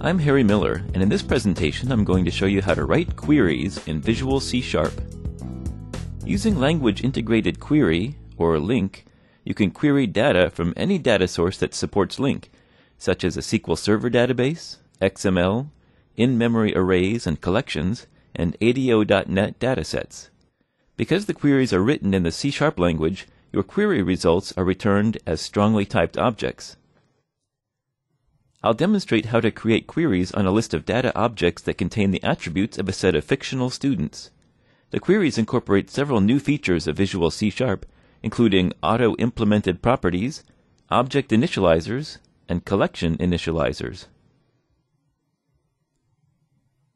I'm Harry Miller, and in this presentation I'm going to show you how to write queries in Visual C#. Using Language Integrated Query, or LINQ, you can query data from any data source that supports LINQ, such as a SQL Server database, XML, in-memory arrays and collections, and ADO.NET datasets. Because the queries are written in the C# language, your query results are returned as strongly typed objects. I'll demonstrate how to create queries on a list of data objects that contain the attributes of a set of fictional students. The queries incorporate several new features of Visual C#, including auto-implemented properties, object initializers, and collection initializers.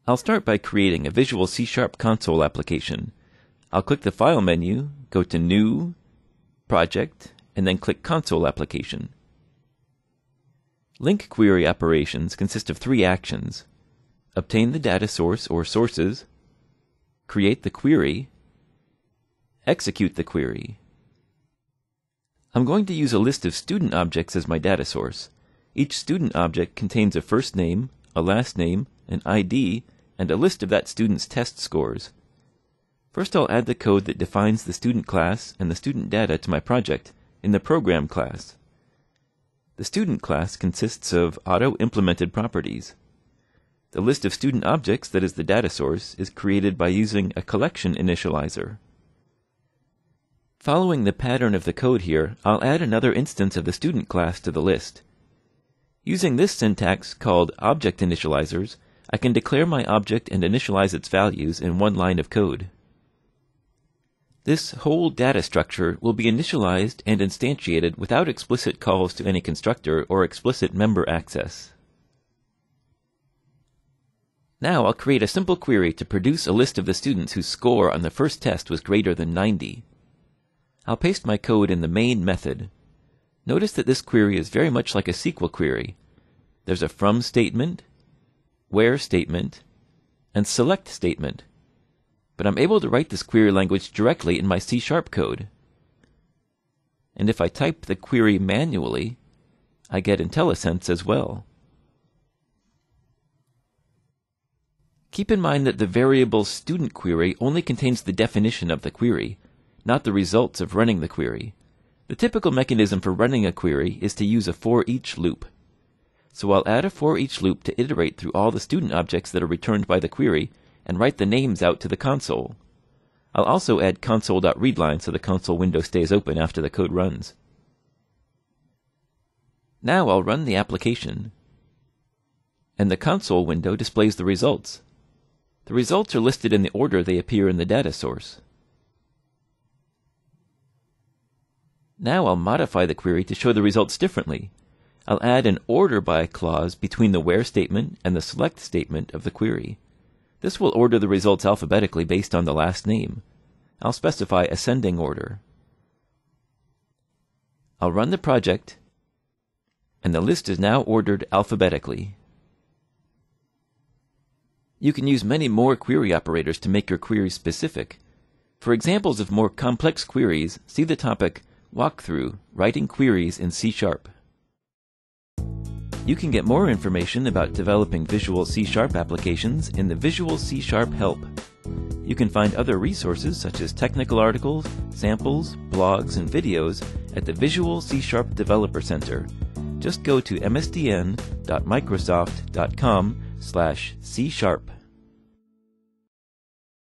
I'll start by creating a Visual C# console application. I'll click the File menu, go to New, Project, and then click Console Application. LINQ query operations consist of three actions: obtain the data source or sources, create the query, execute the query. I'm going to use a list of student objects as my data source. Each student object contains a first name, a last name, an ID, and a list of that student's test scores. First, I'll add the code that defines the student class and the student data to my project in the program class. The student class consists of auto-implemented properties. The list of student objects that is the data source is created by using a collection initializer. Following the pattern of the code here, I'll add another instance of the student class to the list. Using this syntax called object initializers, I can declare my object and initialize its values in one line of code. This whole data structure will be initialized and instantiated without explicit calls to any constructor or explicit member access. Now I'll create a simple query to produce a list of the students whose score on the first test was greater than 90. I'll paste my code in the main method. Notice that this query is very much like a SQL query. There's a from statement, where statement, and select statement. But I'm able to write this query language directly in my C# code. And if I type the query manually, I get IntelliSense as well. Keep in mind that the variable student query only contains the definition of the query, not the results of running the query. The typical mechanism for running a query is to use a for each loop. So I'll add a for each loop to iterate through all the student objects that are returned by the query and write the names out to the console. I'll also add console.readline so the console window stays open after the code runs. Now I'll run the application, and the console window displays the results. The results are listed in the order they appear in the data source. Now I'll modify the query to show the results differently. I'll add an order by clause between the where statement and the select statement of the query. This will order the results alphabetically based on the last name. I'll specify ascending order. I'll run the project, and the list is now ordered alphabetically. You can use many more query operators to make your queries specific. For examples of more complex queries, see the topic Walkthrough, Writing Queries in C#. You can get more information about developing Visual C# applications in the Visual C# help. You can find other resources such as technical articles, samples, blogs, and videos at the Visual C# Developer Center. Just go to msdn.microsoft.com/C#.